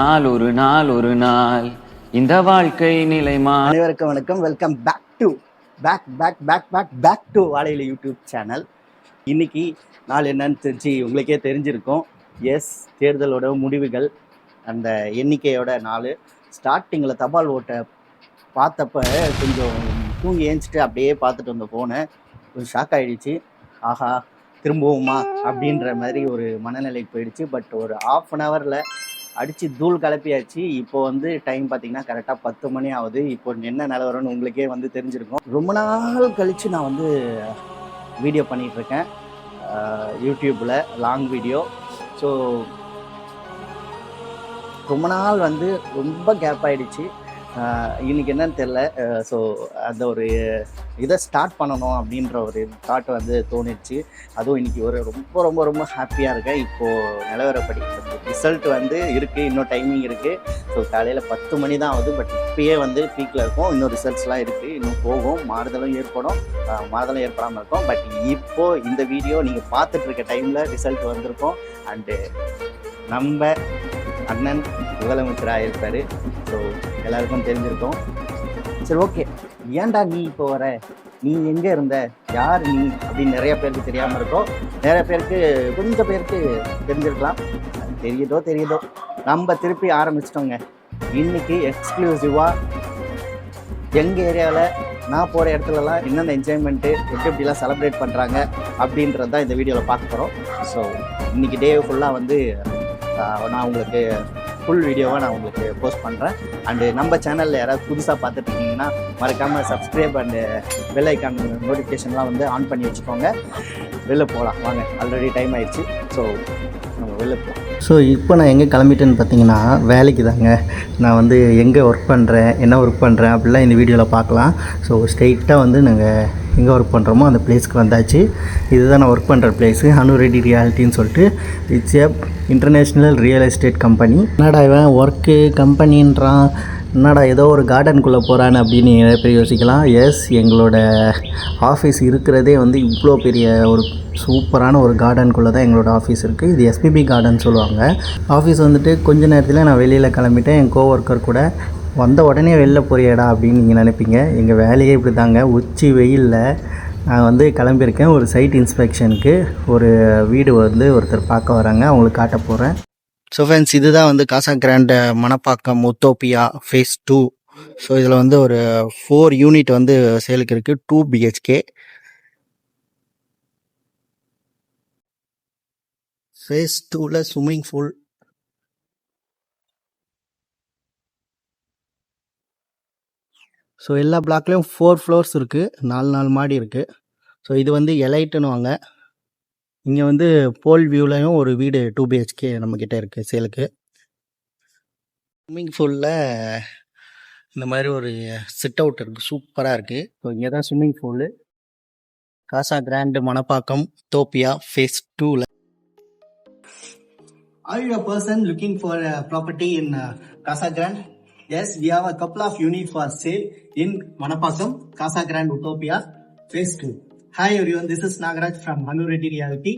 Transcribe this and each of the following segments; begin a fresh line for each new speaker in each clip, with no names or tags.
நாள் இந்த வாழ்க்கை நிலைமா.
அனைவருக்கும் வணக்கம். வெல்கம் பேக் டு வாழையில யூடியூப் சேனல். இன்னைக்கு நாள் என்னன்னு உங்களுக்கே தெரிஞ்சிருக்கும். எஸ், தேர்தலோட முடிவுகள், அந்த எண்ணிக்கையோட நாள். ஸ்டார்டிங்கில் தபால் ஓட்டை பார்த்தப்ப கொஞ்சம் தூங்கி ஏஞ்சிட்டு அப்படியே பார்த்துட்டு வந்த ஃபோனை கொஞ்சம் ஷாக் ஆகிடுச்சு. ஆஹா, திரும்பவுமா அப்படின்ற மாதிரி ஒரு மனநிலைக்கு போயிடுச்சு. பட் ஒரு ½ அன் ஹவரில் அடித்து தூள் கலப்பியாச்சு. இப்போ டைம் பார்த்தீங்கன்னா கரெக்டாக 10 மணி ஆகுது. இப்போ என்ன நிலவரம்னு உங்களுக்கே தெரிஞ்சிருக்கும். ரொம்ப நாள் கழித்து நான் வீடியோ பண்ணிகிட்ருக்கேன் யூடியூப்பில், லாங் வீடியோ. ஸோ ரொம்ப நாள் ரொம்ப கேப் ஆகிடுச்சு. இன்றைக்கி என்னன்னு தெரில. ஸோ அந்த ஒரு இதை ஸ்டார்ட் பண்ணணும் அப்படின்ற ஒரு தாட் தோணிடுச்சு. அதுவும் இன்றைக்கி ரொம்ப ரொம்ப ரொம்ப ஹாப்பியாக இருக்கேன். இப்போது நிலவரப்படி ரிசல்ட் இருக்குது. இன்னும் டைமிங் இருக்குது. ஸோ காலையில் 10 மணி தான் ஆகுது. பட் இப்போயே பீக்கில் இருக்கும். இன்னும் ரிசல்ட்ஸ்லாம் இருக்குது. இன்னும் போகும். மாறுதலும் ஏற்படாமல் இருக்கும். பட் இப்போது இந்த வீடியோ நீங்கள் பார்த்துட்ருக்க டைமில் ரிசல்ட் வந்திருக்கும். அண்டு நம்ம அண்ணன் முதலமைச்சராக இருப்பார். ஸோ எல்லாருக்கும் தெரிஞ்சிருக்கும். சரி, ஓகே, ஏன்டா நீ இப்போ வர, நீ எங்கே இருந்த, யார் நீ அப்படின்னு நிறைய பேருக்கு தெரியாமல் இருக்கும். நிறைய பேருக்கு, கொஞ்சம் பேருக்கு தெரிஞ்சிருக்கலாம். தெரியுதோ நம்ம திருப்பி ஆரம்பிச்சிட்டோங்க. இன்றைக்கி எக்ஸ்க்ளூசிவாக எங்கள் ஏரியாவில் நான் போகிற இடத்துலலாம் என்னென்ன என்ஜாய்மெண்ட்டு, எப்படிலாம் செலிப்ரேட் பண்ணுறாங்க அப்படின்றது தான் இந்த வீடியோவில் பார்க்க போகிறோம். ஸோ இன்றைக்கி டே ஃபுல்லாக நான் உங்களுக்கு ஃபுல் வீடியோவை நான் உங்களுக்கு போஸ்ட் பண்ணுறேன். அண்டு நம்ம சேனலில் யாராவது புதுசாக பார்த்துட்டு இருக்கீங்கன்னா மறக்காமல் சப்ஸ்கிரைப் அண்டு பெல் ஐக்கான் நோட்டிஃபிகேஷன்லாம் ஆன் பண்ணி வச்சுக்கோங்க. வெளில போகலாம் வாங்க. ஆல்ரெடி டைம் ஆயிடுச்சு. ஸோ நம்ம வெளில போகலாம். ஸோ இப்போ நான் எங்கே கிளம்பிட்டேன்னு பார்த்தீங்கன்னா வேலைக்கு தாங்க. நான் எங்கே ஒர்க் பண்ணுறேன், என்ன ஒர்க் பண்ணுறேன் அப்படிலாம் இந்த வீடியோவில் பார்க்கலாம். ஸோ ஸ்ட்ரெயிட்டாக நாங்கள் எங்கே ஒர்க் பண்ணுறோமோ அந்த பிளேஸ்க்கு வந்தாச்சு. இதுதான் நான் ஒர்க் பண்ணுற பிளேஸு, அனு ரெட்டி ரியாலிட்டின்னு சொல்லிட்டு. It's A international real estate company. என்னடா இவன் ஒர்க்கு கம்பெனின்றான், என்னடா ஏதோ ஒரு கார்டனுக்குள்ளே போகிறான்னு அப்படின்னு நிறைய பேர் யோசிக்கலாம். எஸ், எங்களோட ஆஃபீஸ் இருக்கிறதே இவ்வளோ பெரிய ஒரு சூப்பரான ஒரு கார்டனுக்குள்ளே தான் எங்களோட ஆஃபீஸ் இருக்குது. இது எஸ்பிபி கார்டன் சொல்லுவாங்க. ஆஃபீஸ் கொஞ்ச நேரத்தில் நான் வெளியில் கிளம்பிட்டேன். என் கோவொர்க்கர் கூட வந்த உடனே வெளில போறியடா அப்படின்னு நீங்கள் நினைப்பீங்க. எங்கள் வேலையே இப்படி தாங்க. உச்சி வெயிலில் நான் கிளம்பியிருக்கேன் ஒரு சைட் இன்ஸ்பெக்ஷனுக்கு. ஒரு வீடு ஒருத்தர் பார்க்க வராங்க, அவங்களுக்கு காட்ட போகிறேன். ஸோ ஃப்ரெண்ட்ஸ், இதுதான் காசா கிராண்ட் மணப்பாக்கம் உத்தோப்பியா ஃபேஸ் 2. ஸோ இதில் ஒரு 4 யூனிட் சேலுக்கு இருக்குது. 2 BHK. ஃபேஸ் 2ல் ஸ்விம்மிங் பூல். ஸோ எல்லா பிளாக்லேயும் 4 ஃப்ளோர்ஸ் இருக்குது. 4 மாடி இருக்குது. ஸோ இது எலைட்டுன்னுவாங்க. இங்கே போல் வியூலையும் ஒரு வீடு 2 BHK நம்மக்கிட்ட இருக்குது சேலுக்கு. ஸ்விம்மிங் பூலில் இந்த மாதிரி ஒரு சிட் அவுட் இருக்குது, சூப்பராக இருக்குது. ஸோ இங்கே தான் ஸ்விம்மிங் பூலு. காசா கிராண்ட் மணப்பாக்கம் உத்தோப்பியா ஃபேஸ் 2ல். Are you a person looking for a property in Casa Grande? Yes, we have a couple of units for sale in Manapakkam, Casa Grande Utopia, Phase 2. Hi everyone, this is Nagaraj from Anu Reddy Realty.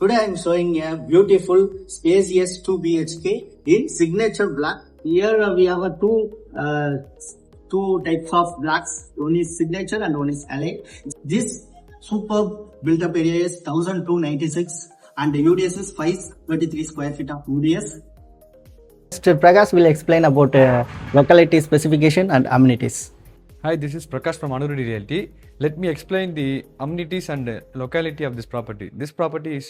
Today I am showing a beautiful, spacious 2 BHK in signature black. Here we have two types of blacks. One is signature and one is LA. This superb built-up area is 1296 and the UDS is 533 square feet of UDS. Mr. Prakash will explain about locality specification and amenities.
Hi, this is Prakash from Anu Reddy Realty. Let me explain the amenities and locality of this property. This property is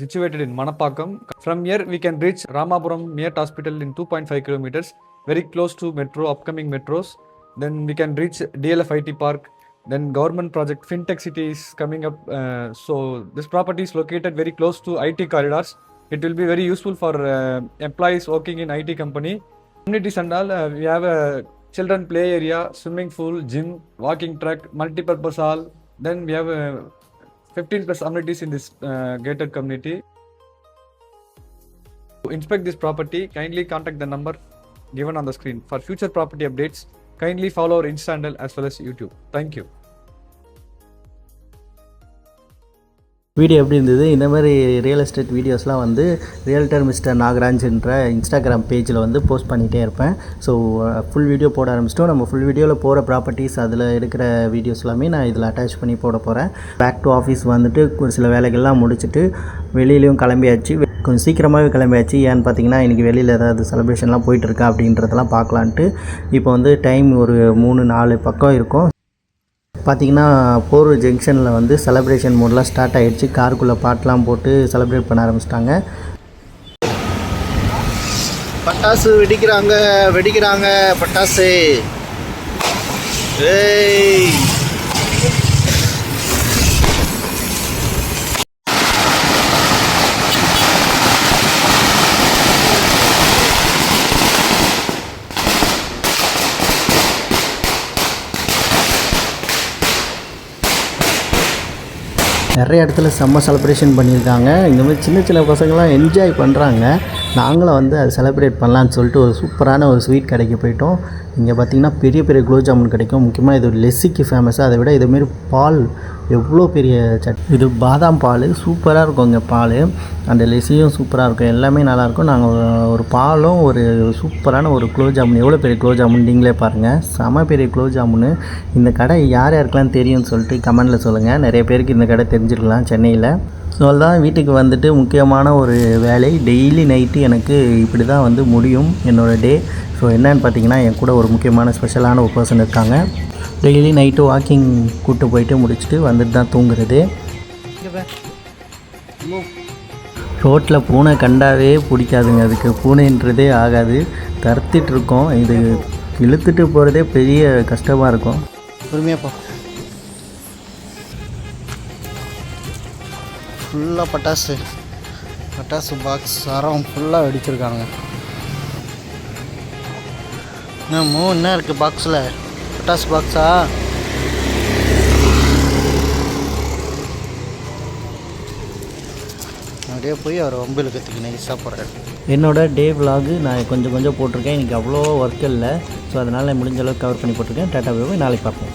situated in Manapakkam. From here we can reach Ramapuram Miyat Hospital in 2.5 kilometers, very close to metro, upcoming metros. Then we can reach DLF IT Park. Then government project Fintech City is coming up. So this property is located very close to IT corridors. It will be very useful for employees working in IT company. Amenities and all, we have a children play area, swimming pool, gym, walking track, multi-purpose hall. Then we have 15 plus amenities in this gated community. To inspect this property, kindly contact the number given on the screen. For future property updates, kindly follow our Insta handle as well as YouTube. Thank you.
Video எப்படி இருந்தது? இந்த மாதிரி real estate வீடியோஸ்லாம் வந்து realtor mister நாகராஜ்ன்ற Instagram பேஜில் வந்து post பண்ணிகிட்டே இருப்பேன். ஸோ ஃபுல் வீடியோ போட ஆரம்பிச்சிட்டோம். நம்ம ஃபுல் வீடியோவில் போகிற ப்ராப்பர்ட்டிஸ் அதில் இருக்கிற வீடியோஸ் எல்லாமே நான் இதில் அட்டாச் பண்ணி போட போகிறேன். பேக் டு ஆஃபீஸ் வந்துட்டு ஒரு சில வேலைகள்லாம் முடிச்சுட்டு வெளியிலையும் கிளம்பியாச்சு. கொஞ்சம் சீக்கிரமாகவே கிளம்பியாச்சு. ஏன்னு பார்த்தீங்கன்னா இன்றைக்கி வெளியில் ஏதாவது செலிப்ரேஷன்லாம் போயிட்டுருக்கா அப்படின்றதெல்லாம் பார்க்கலான்ட்டு. இப்போ வந்து டைம் ஒரு 3-4 பக்கம் இருக்கும். பார்த்திங்கன்னா போரூர் ஜங்ஷனில் வந்து செலிப்ரேஷன் மோட்லாம் ஸ்டார்ட் ஆகிடுச்சு. காருக்குள்ளே பாட்டெலாம் போட்டு செலிப்ரேட் பண்ண ஆரம்பிச்சிட்டாங்க. பட்டாசு வெடிக்கிறாங்க பட்டாசு. ஏய் நிறைய இடத்துல செம்ம செலிப்ரேஷன் பண்ணியிருக்காங்க. இந்த மாதிரி சின்ன சின்ன பசங்களாம் என்ஜாய் பண்ணுறாங்க. நாங்களும் வந்து அதை செலிப்ரேட் பண்ணலான்னு சொல்லிட்டு ஒரு சூப்பரான ஒரு ஸ்வீட் கடைக்கு போயிட்டோம். இங்கே பார்த்திங்கன்னா பெரிய பெரிய குலோப் ஜாமுன் கிடைக்கும். முக்கியமாக இது ஒரு லெஸ்ஸிக்கு ஃபேமஸ். அதை விட இதுமாரி பால் எவ்வளோ பெரிய இது பாதாம் பால் சூப்பராக இருக்கும். இங்கே பால் அந்த லெஸ்ஸியும் சூப்பராக இருக்கும். எல்லாமே நல்லாயிருக்கும். நாங்கள் ஒரு பாலும் ஒரு சூப்பரான ஒரு குலோப் ஜாமுன். எவ்வளோ பெரிய குலோப் ஜாமுன் நீங்களே பாருங்கள். செம பெரிய குலோப் ஜாமுன். இந்த கடை யார் யாருக்கெல்லாம் தெரியும்னு சொல்லிட்டு கமெண்டில் சொல்லுங்கள். நிறைய பேருக்கு இந்த கடை தெரிஞ்சிருக்கலாம் சென்னையில். ஸோ அதுதான் வீட்டுக்கு வந்துட்டு முக்கியமான ஒரு வேலை. டெய்லி நைட்டு எனக்கு இப்படி தான் வந்து முடியும் என்னோடய டே. ஸோ என்னன்னு பார்த்தீங்கன்னா என் கூட ஒரு முக்கியமான ஸ்பெஷலான ஒரு பர்சன் இருக்காங்க. டெய்லி நைட்டு வாக்கிங் கூப்பிட்டு போயிட்டு முடிச்சுட்டு வந்துட்டு தான் தூங்குறது. ரோட்டில் பூனை கண்டாவே பிடிக்காதுங்க. அதுக்கு பூனைன்றதே ஆகாது. தருத்திட்டுருக்கோம். இது இழுத்துட்டு போகிறதே பெரிய கஷ்டமாக இருக்கும். பொறுமையாப்பா. ஃபுல்லாக பட்டாசு பாக்ஸ் சரம் ஃபுல்லாக வெடிச்சிருக்காங்க. என்ன இருக்குது பாக்ஸில்? பட்டாசு பாக்ஸா? அப்படியே போய் அவர் வம்பிலுக்கு நைஸாக போகிறாரு. என்னோடய டே விலாகு நான் கொஞ்சம் போட்டிருக்கேன். இன்றைக்கி அவ்வளோ ஒர்க் இல்லை. ஸோ அதனால் முடிஞ்ச அளவுக்கு கவர் பண்ணி போட்டிருக்கேன். டாட்டா போய் நாளைக்கு பார்ப்போம்.